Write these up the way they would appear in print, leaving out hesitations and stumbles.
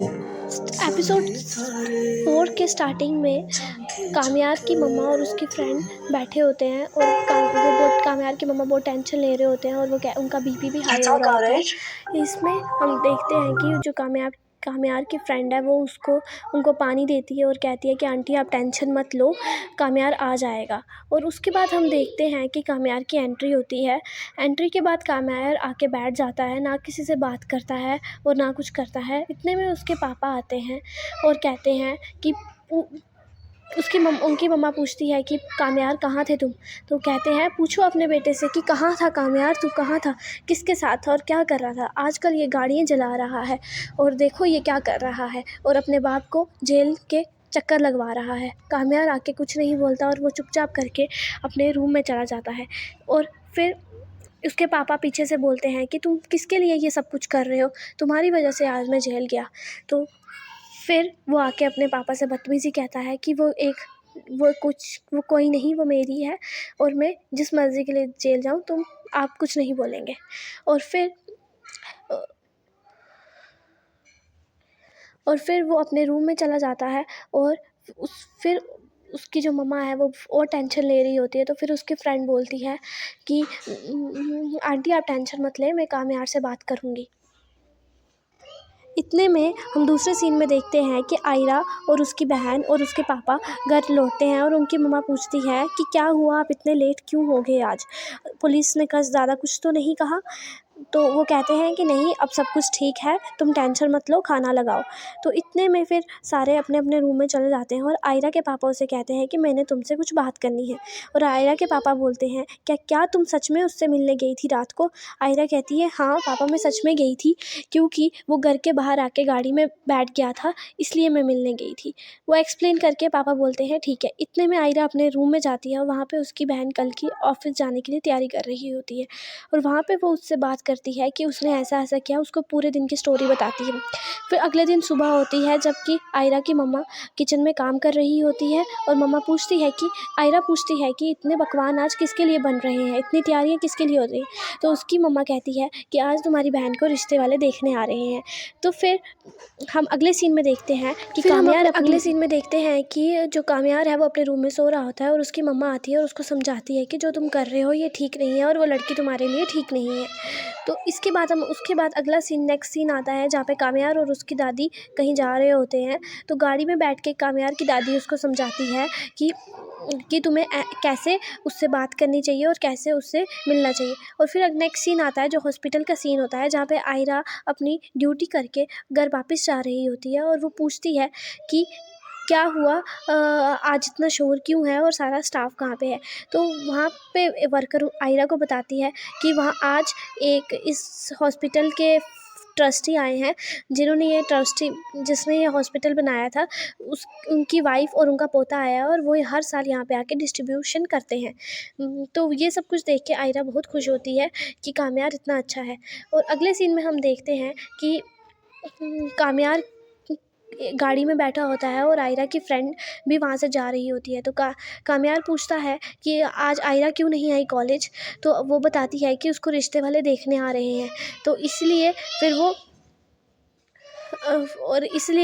Episode 4 के starting में कामयार की मम्मा और उसकी फ्रेंड बैठे होते हैं और कामयार की मम्मा बहुत टेंशन ले रहे होते हैं और उनका बीपी भी हाई हो रहा होता है। इसमें हम देखते हैं कि जो कामयार की फ्रेंड है वो उनको पानी देती है और कहती है कि आंटी आप टेंशन मत लो, कामयार आ जाएगा। और उसके बाद हम देखते हैं कि कामयार की एंट्री होती है। एंट्री के बाद कामयार आके बैठ जाता है, ना किसी से बात करता है और ना कुछ करता है। इतने में उसके पापा आते हैं और कहते हैं कि उनकी मम्मा पूछती है कि कामयार कहाँ थे तुम? तो कहते हैं पूछो अपने बेटे से कि कहाँ था कामयार, तू कहाँ था, किसके साथ था और क्या कर रहा था? आजकल ये गाड़ियाँ जला रहा है और देखो ये क्या कर रहा है, और अपने बाप को जेल के चक्कर लगवा रहा है। कामयार आके कुछ नहीं बोलता और वो चुपचाप करके अपने रूम में चला जाता है। और फिर उसके पापा पीछे से बोलते हैं कि तुम किसके लिए ये सब कुछ कर रहे हो, तुम्हारी वजह से आज मैं जेल गया। तो फिर वो आके अपने पापा से बदतमीज़ी कहता है कि वो कोई नहीं, वो मेरी है और मैं जिस मर्ज़ी के लिए जेल जाऊँ आप कुछ नहीं बोलेंगे। और फिर वो अपने रूम में चला जाता है और फिर उसकी जो मम्मा है वो और टेंशन ले रही होती है। तो फिर उसकी फ्रेंड बोलती है कि आंटी आप टेंशन मत लें, मैं कामयार से बात करूँगी। इतने में हम दूसरे सीन में देखते हैं कि आयरा और उसकी बहन और उसके पापा घर लौटते हैं और उनकी मम्मा पूछती है कि क्या हुआ, आप इतने लेट क्यों हो गए आज? पुलिस ने ज़्यादा कुछ तो नहीं कहा? तो वो कहते हैं कि नहीं, अब सब कुछ ठीक है, तुम टेंशन मत लो, खाना लगाओ। तो इतने में फिर सारे अपने अपने रूम में चले जाते हैं और आयरा के पापा उसे कहते हैं कि मैंने तुमसे कुछ बात करनी है। और आयरा के पापा बोलते हैं क्या तुम सच में उससे मिलने गई थी रात को? आयरा कहती है हाँ पापा, मैं सच में गई थी, क्योंकि वो घर के बाहर आके गाड़ी में बैठ गया था, इसलिए मैं मिलने गई थी। वो एक्सप्लेन करके पापा बोलते हैं ठीक है। इतने में आयरा अपने रूम में जाती है और वहाँ पे उसकी बहन कल की ऑफिस जाने के लिए तैयारी कर रही होती है और वहाँ पे वो उससे बात करती है कि उसने ऐसा ऐसा किया, उसको पूरे दिन की स्टोरी बताती है। फिर अगले दिन सुबह होती है जबकि आयरा की मम्मा किचन में काम कर रही होती है और आयरा पूछती है कि इतने पकवान आज किसके लिए बन रहे हैं, इतनी तैयारियाँ किसके लिए हो रही हैं? तो उसकी मम्मा कहती है कि आज तुम्हारी बहन को रिश्ते वाले देखने आ रहे हैं। तो फिर हम अगले सीन में देखते हैं कि जो कामयार है वो अपने रूम में सो रहा होता है और उसकी मम्मा आती है और उसको समझाती है कि जो तुम कर रहे हो ये ठीक नहीं है और वो लड़की तुम्हारे लिए ठीक नहीं है। तो उसके बाद अगला सीन, नेक्स्ट सीन आता है जहाँ पे कामयार और उसकी दादी कहीं जा रहे होते हैं। तो गाड़ी में बैठ के कामयार की दादी उसको समझाती है कि तुम्हें कैसे उससे बात करनी चाहिए और कैसे उससे मिलना चाहिए। और फिर नेक्स्ट सीन आता है जो हॉस्पिटल का सीन होता है, जहाँ पे आयरा अपनी ड्यूटी करके घर वापस जा रही होती है और वो पूछती है कि क्या हुआ, आज इतना शोर क्यों है और सारा स्टाफ कहाँ पे है? तो वहाँ पे वर्कर आयरा को बताती है कि वहाँ आज इस हॉस्पिटल के ट्रस्टी आए हैं, जिसने ये हॉस्पिटल बनाया था, उनकी वाइफ और उनका पोता आया है और वो हर साल यहाँ पे आके डिस्ट्रीब्यूशन करते हैं। तो ये सब कुछ देख के आयरा बहुत खुश होती है कि कामयार इतना अच्छा है। और अगले सीन में हम देखते हैं कि कामयार गाड़ी में बैठा होता है और आयरा की फ्रेंड भी वहाँ से जा रही होती है। तो कामयार पूछता है कि आज आयरा क्यों नहीं आई कॉलेज? तो वो बताती है कि उसको रिश्ते वाले देखने आ रहे हैं। तो इसलिए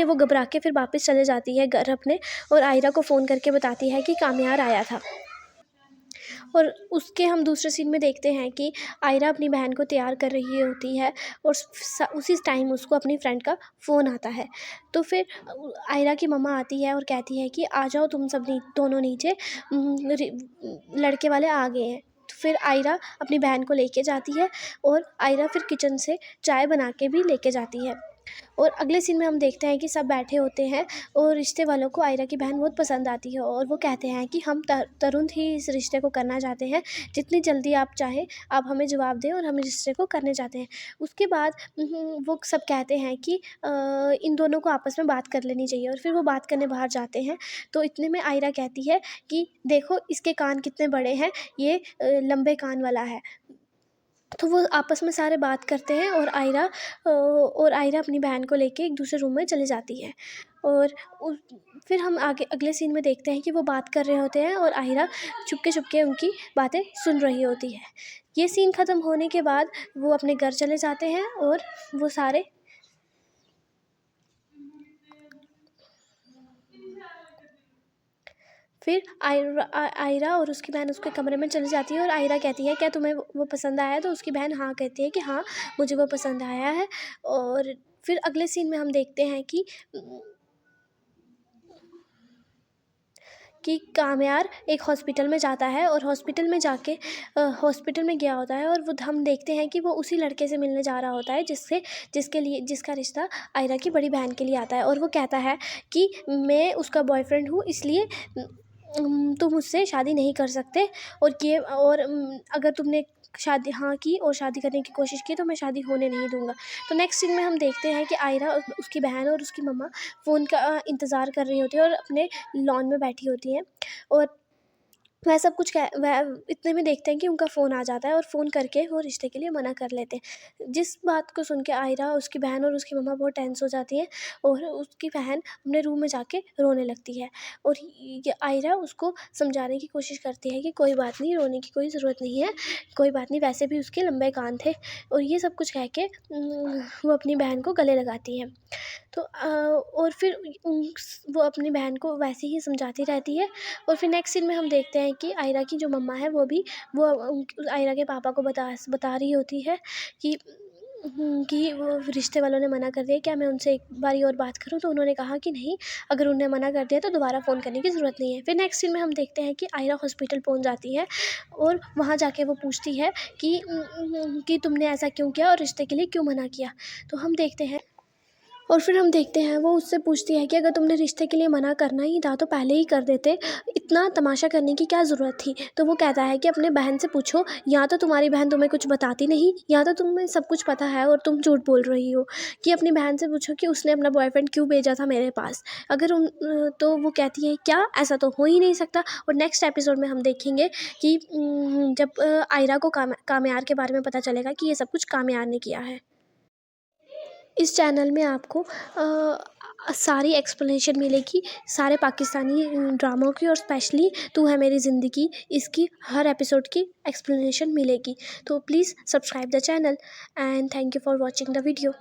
वो घबरा के फिर वापस चले जाती है घर अपने और आयरा को फ़ोन करके बताती है कि कामयार आया था। और उसके हम दूसरे सीन में देखते हैं कि आयरा अपनी बहन को तैयार कर रही होती है और उसी टाइम उसको अपनी फ्रेंड का फ़ोन आता है। तो फिर आयरा की मम्मा आती है और कहती है कि आ जाओ तुम सब दोनों नीचे, लड़के वाले आ गए हैं। तो फिर आयरा अपनी बहन को लेके जाती है और आयरा फिर किचन से चाय बना के भी लेके जाती है। और अगले सीन में हम देखते हैं कि सब बैठे होते हैं और रिश्ते वालों को आयरा की बहन बहुत पसंद आती है और वो कहते हैं कि हम तुरंत ही इस रिश्ते को करना चाहते हैं, जितनी जल्दी आप चाहें आप हमें जवाब दें और हम रिश्ते को करने चाहते हैं। उसके बाद वो सब कहते हैं कि इन दोनों को आपस में बात कर लेनी चाहिए और फिर वो बात करने बाहर जाते हैं। तो इतने में आयरा कहती है कि देखो इसके कान कितने बड़े हैं, ये लंबे कान वाला है। तो वो आपस में सारे बात करते हैं और आयरा अपनी बहन को लेके एक दूसरे रूम में चली जाती है। और फिर हम आगे अगले सीन में देखते हैं कि वो बात कर रहे होते हैं और आयरा चुपके चुपके उनकी बातें सुन रही होती है। ये सीन ख़त्म होने के बाद वो अपने घर चले जाते हैं और वो सारे फिर आयरा और उसकी बहन उसके कमरे में चली जाती है और आयरा कहती है क्या तुम्हें वो पसंद आया है, तो उसकी बहन हाँ कहती है कि हाँ मुझे वो पसंद आया है। और फिर अगले सीन में हम देखते हैं कि कामयार एक हॉस्पिटल में जाता है और हॉस्पिटल में जाके हॉस्पिटल में गया होता है और वो हम देखते हैं कि वो उसी लड़के से मिलने जा रहा होता है जिसका रिश्ता आयरा की बड़ी बहन के लिए आता है। और वो कहता है कि मैं उसका बॉयफ्रेंड हूँ, इसलिए तुम मुझसे शादी नहीं कर सकते, और अगर तुमने शादी हाँ की और शादी करने की कोशिश की तो मैं शादी होने नहीं दूंगा। तो नेक्स्ट सीन में हम देखते हैं कि आयरा उसकी बहन और उसकी मम्मा फ़ोन का इंतज़ार कर रही होती है और अपने लॉन में बैठी होती हैं। और वह सब कुछ वह इतने में देखते हैं कि उनका फ़ोन आ जाता है और फ़ोन करके वो रिश्ते के लिए मना कर लेते हैं। जिस बात को सुन के आयरा, उसकी बहन और उसकी मम्मा बहुत टेंस हो जाती है और उसकी बहन अपने रूम में जाके रोने लगती है। और ये आयरा उसको समझाने की कोशिश करती है कि कोई बात नहीं, रोने की कोई ज़रूरत नहीं है, कोई बात नहीं, वैसे भी उसके लंबे कान थे। और ये सब कुछ कह के वो अपनी बहन को गले लगाती है। तो और फिर वो अपनी बहन को वैसे ही समझाती रहती है। और फिर नेक्स्ट सीन में हम देखते हैं कि आयरा की जो मम्मा है वो आयरा के पापा को बता रही होती है कि वो रिश्ते वालों ने मना कर दिया, क्या मैं उनसे एक बारी और बात करूं? तो उन्होंने कहा कि नहीं, अगर उन्होंने मना कर दिया तो दोबारा फ़ोन करने की ज़रूरत नहीं है। फिर नेक्स्ट सीन में हम देखते हैं कि आयरा हॉस्पिटल पहुंच जाती है और वहां जाके वो पूछती है कि तुमने ऐसा क्यों किया और रिश्ते के लिए क्यों मना किया। तो हम देखते हैं और फिर हम देखते हैं वो उससे पूछती है कि अगर तुमने रिश्ते के लिए मना करना ही था तो पहले ही कर देते, इतना तमाशा करने की क्या ज़रूरत थी। तो वो कहता है कि अपने बहन से पूछो, या तो तुम्हारी बहन तुम्हें कुछ बताती नहीं, या तो तुम्हें सब कुछ पता है और तुम झूठ बोल रही हो। कि अपनी बहन से पूछो कि उसने अपना बॉयफ्रेंड क्यों भेजा था मेरे पास। तो वो कहती है क्या, ऐसा तो हो ही नहीं सकता। और नेक्स्ट एपिसोड में हम देखेंगे कि जब आयरा को कामयार के बारे में पता चलेगा कि ये सब कुछ कामयार ने किया है। इस चैनल में आपको सारी एक्सप्लेनेशन मिलेगी सारे पाकिस्तानी ड्रामों की, और स्पेशली तू है मेरी ज़िंदगी, इसकी हर एपिसोड की एक्सप्लेनेशन मिलेगी। तो please subscribe the channel and thank you for watching the video.